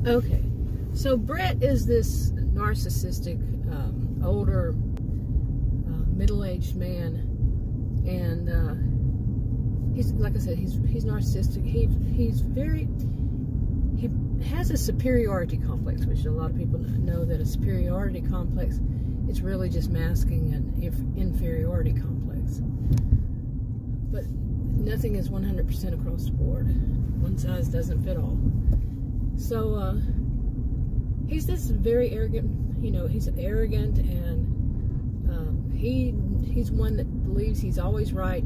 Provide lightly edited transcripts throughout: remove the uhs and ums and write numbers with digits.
Okay, so Brett is this narcissistic, older, middle-aged man, and he's, like I said, he's narcissistic. He has a superiority complex, which a lot of people know that a superiority complex is really just masking an inferiority complex. But nothing is 100% across the board. One size doesn't fit all. So he's this very arrogant, he's arrogant, and he's one that believes he's always right,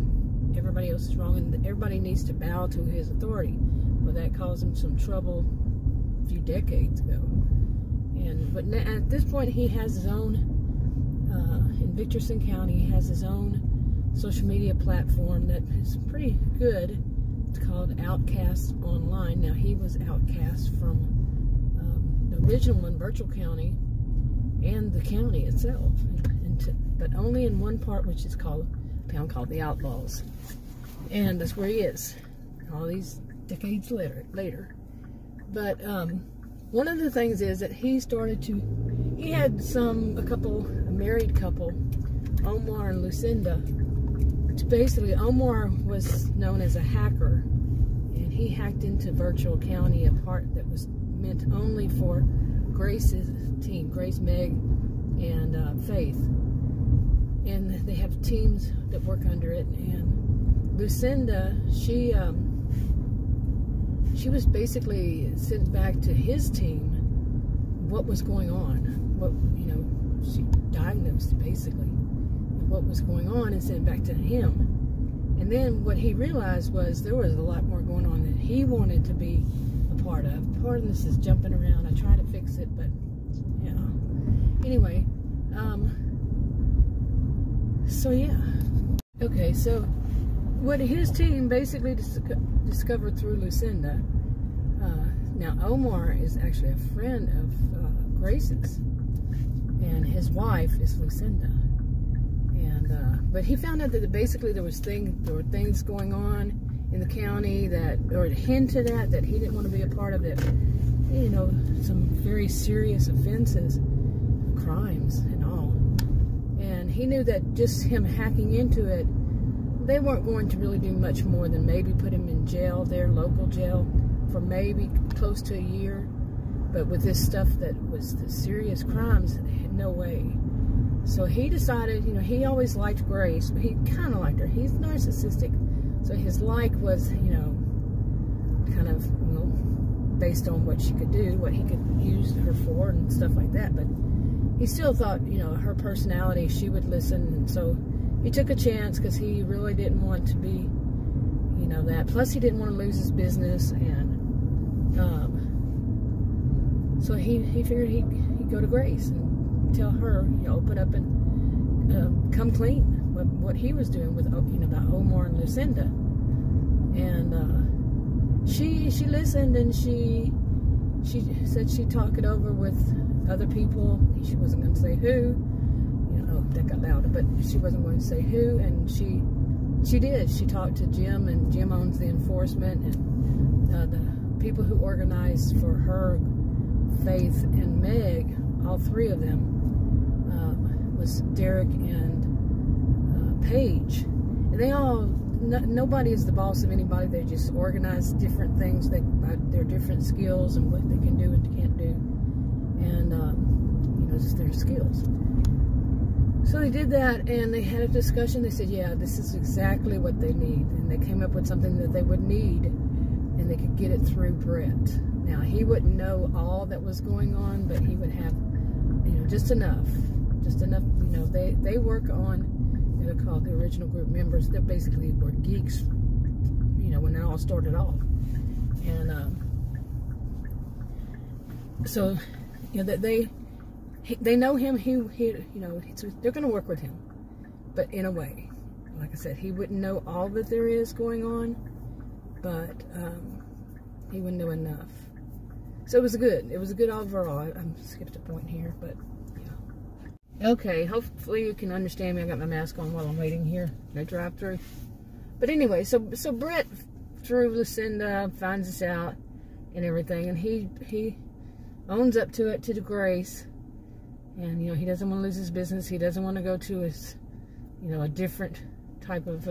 everybody else is wrong, and everybody needs to bow to his authority. Well, that caused him some trouble a few decades ago. But at this point, he has his own, in Victorson County, he has his own social media platform that is pretty good. It's called Outcast Online. Now, he was outcast from the original one, Virtual County, and the county itself, but only in one part, which is called a town called the Outlaws, and that's where he is all these decades later. But one of the things is that he had a married couple, Omar and Lucinda. Basically, Omar was known as a hacker, and he hacked into Virtual County, a part that was meant only for Grace's team, Grace, Meg, and Faith. And they have teams that work under it. And Lucinda, she was basically sent back to his team what was going on. She diagnosed basically what was going on and sent back to him. And then what he realized was there was a lot more going on that he wanted to be a part of. Pardon this is jumping around. I try to fix it, but yeah. Anyway, so yeah. Okay, so what his team basically discovered through Lucinda. Now Omar is actually a friend of Grace's, and his wife is Lucinda. But he found out that basically there were things going on in the county or hinted at that he didn't want to be a part of, it. Some very serious offenses, crimes and all. And he knew that just him hacking into it, they weren't going to really do much more than maybe put him in jail, their local jail, for maybe close to a year. But with this stuff that was the serious crimes, no way. So he decided, he always liked Grace, but he kind of liked her. He's narcissistic, so his like was, kind of, based on what she could do, what he could use her for, and stuff like that. But he still thought, her personality, she would listen, and so he took a chance because he really didn't want to be, that. Plus, he didn't want to lose his business, and so he figured he'd go to Grace and tell her, open up and come clean what he was doing with, about Omar and Lucinda. And she listened, and she said she'd talk it over with other people. She wasn't going to say who, that got louder, but she wasn't going to say who, and she did. She talked to Jim, and Jim owns the enforcement, and the people who organized for her, Faith, and Meg, all three of them, was Derek and Paige. And they all, nobody is the boss of anybody. They just organize different things, their different skills and what they can do and can't do, and just their skills. So they did that, and they had a discussion. They said, yeah, this is exactly what they need. And they came up with something that they would need, and they could get it through Brett. Now, he wouldn't know all that was going on, but he would have, just enough. Just enough, they work on, they're called the original group members. They basically were geeks, when it all started off. And so, they know him. So they're going to work with him, but in a way, like I said, he wouldn't know all that there is going on, but he wouldn't know enough. So it was good. It was a good overall. I skipped a point here, but yeah. Okay, hopefully you can understand me. I got my mask on while I'm waiting here. I drive through. But anyway, so Brett, through Lucinda, finds this out and everything, and he owns up to it, to the Grace. And, you know, he doesn't want to lose his business. He doesn't want to go to his, you know, a different type of,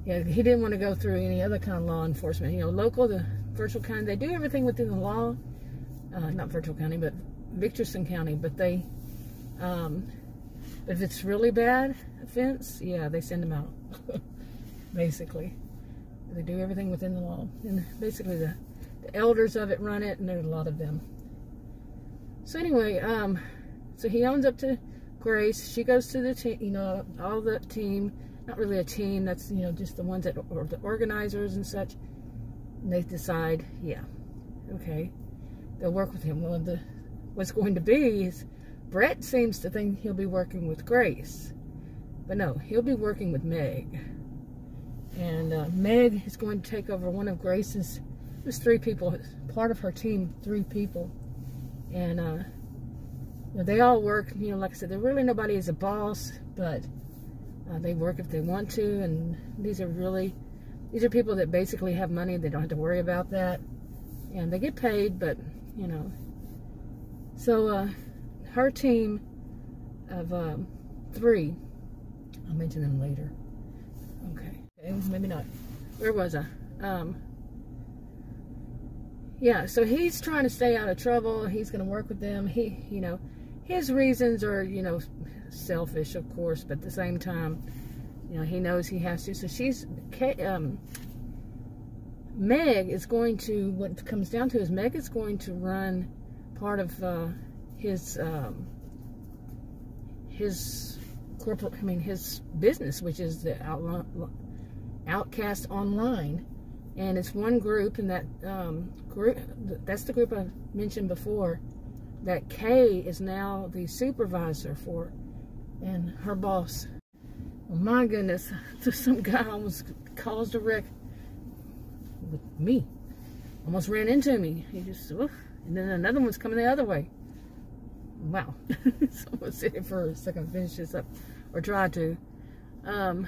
yeah, he didn't want to go through any other kind of law enforcement. You know, local, the virtual county, they do everything within the law. Not virtual county, but Victorson County. But they, if it's really bad offense, yeah, they send them out. Basically. They do everything within the law. And basically the elders of it run it, and there are a lot of them. So anyway, so he owns up to Grace. She goes to the team, you know, all the team. Not really a team, that's, you know, just the ones that are the organizers and such. And they decide, yeah, okay, they'll work with him. Well, what's going to be is Brett seems to think he'll be working with Grace. But no, he'll be working with Meg. And Meg is going to take over one of Grace's, there's 3 people, part of her team, 3 people. And you know, they all work, you know, like I said, there really nobody is a boss, but they work if they want to. And these are people that basically have money. They don't have to worry about that. And they get paid, but, you know. So her team of 3, I'll mention them later. Okay, maybe not. Where was I? Yeah, so he's trying to stay out of trouble. He's going to work with them. He, you know, his reasons are, you know, selfish, of course, but at the same time, you know, he knows he has to. So Meg is going to, what it comes down to is Meg is going to run part of his corporate, his business, which is the Outcast Online. And it's one group, and that group, that's the group I mentioned before, that Kay is now the supervisor for, and her boss. Oh my goodness, some guy almost caused a wreck with me. Almost ran into me. He just, and then another one's coming the other way. Wow. So I'm gonna sit here for a second, finish this up, or try to. But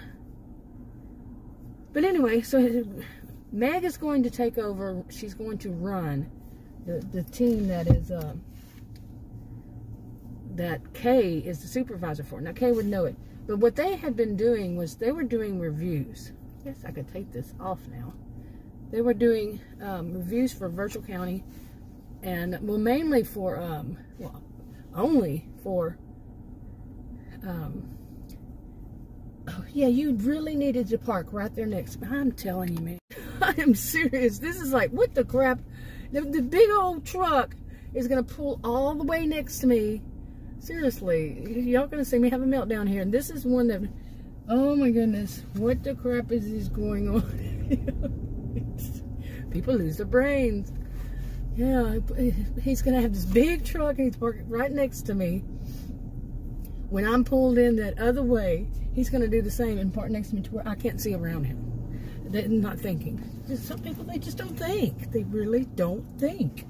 anyway, so Meg is going to take over. She's going to run the team that is that Kay is the supervisor for. Now Kay would know it, but what they had been doing was they were doing reviews. I guess I could take this off now. They were doing reviews for Virtual County, and well, mainly for well, only for oh yeah, you really needed to park right there next. I'm telling you, man. I am serious. This is like, what the crap? The big old truck is going to pull all the way next to me. Seriously. Y'all going to see me have a meltdown here. And this is one that, oh my goodness. What the crap is going on? People lose their brains. Yeah, he's going to have this big truck and he's parked right next to me. When I'm pulled in that other way, he's going to do the same and park next to me to where I can't see around him. They're not thinking. Just some people, they just don't think. They really don't think.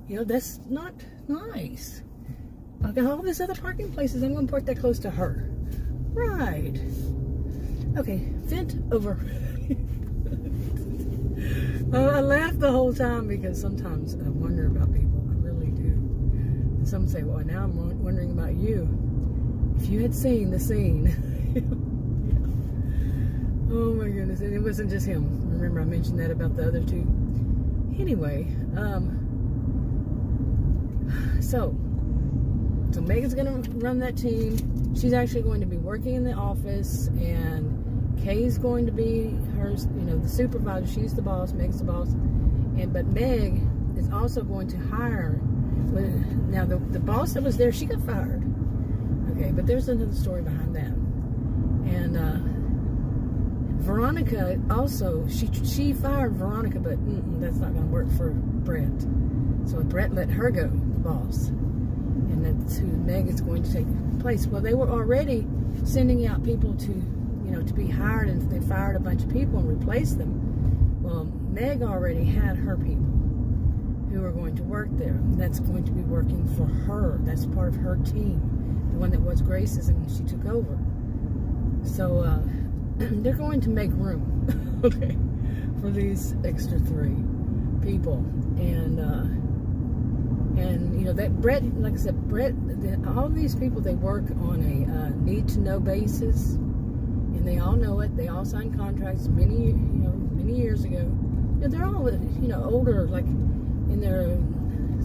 You know, that's not nice. I've got all these other parking places. I'm going to park that close to her. Right. Okay, vent over. I laugh the whole time because sometimes I wonder about people. I really do. And some say, well, now I'm wondering about you. If you had seen the scene. Oh my goodness, and it wasn't just him. Remember I mentioned that about the other 2. Anyway, so Megan's gonna run that team. She's actually going to be working in the office, and Kay's going to be her, you know, the supervisor. She's the boss, Meg's the boss. But Meg is also going to hire, now the boss that was there, she got fired. Okay, but there's another story behind that. And Veronica also, she fired Veronica, but that's not going to work for Brett. So Brett let her go, the boss. And that's who Meg is going to take place. Well, they were already sending out people to, you know, to be hired, and they fired a bunch of people and replaced them. Well, Meg already had her people who are going to work there. That's going to be working for her. That's part of her team. The one that was Grace's, and she took over. So, they're going to make room, okay, for these extra 3 people. And know, that Brett, like I said, Brett, all these people, they work on a need-to-know basis, and they all know it. They all signed contracts many years ago. You know, they're all, you know, older, like in their,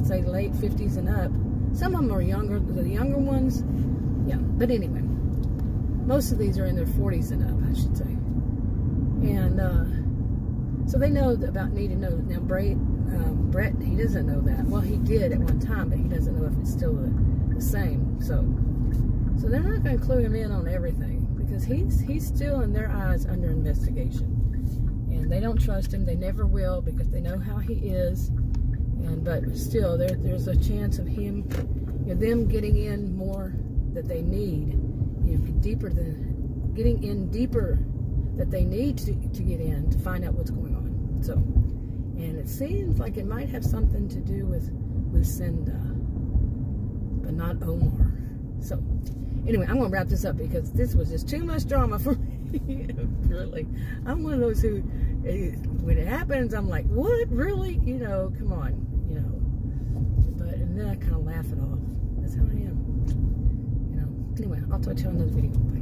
say, late 50s and up. Some of them are younger. The younger ones, yeah. But anyway, most of these are in their 40s and up, I should say. And so they know about need to know. Now, Brett, he doesn't know that. Well, he did at one time, but he doesn't know if it's still the same. So they're not going to clue him in on everything, because he's still, in their eyes, under investigation. And they don't trust him. They never will, because they know how he is. But still, there's a chance of him, you know, them getting in more that they need, you know, getting in deeper that they need to get in to find out what's going on. So, and it seems like it might have something to do with Lucinda, but not Omar. So, anyway, I'm going to wrap this up, because this was just too much drama for me. Really, I'm one of those who, when it happens, I'm like, what? Really? You know, come on. You know, and then I kind of laugh it off. That's how I am. You know. Anyway, I'll talk to you on another video. Bye.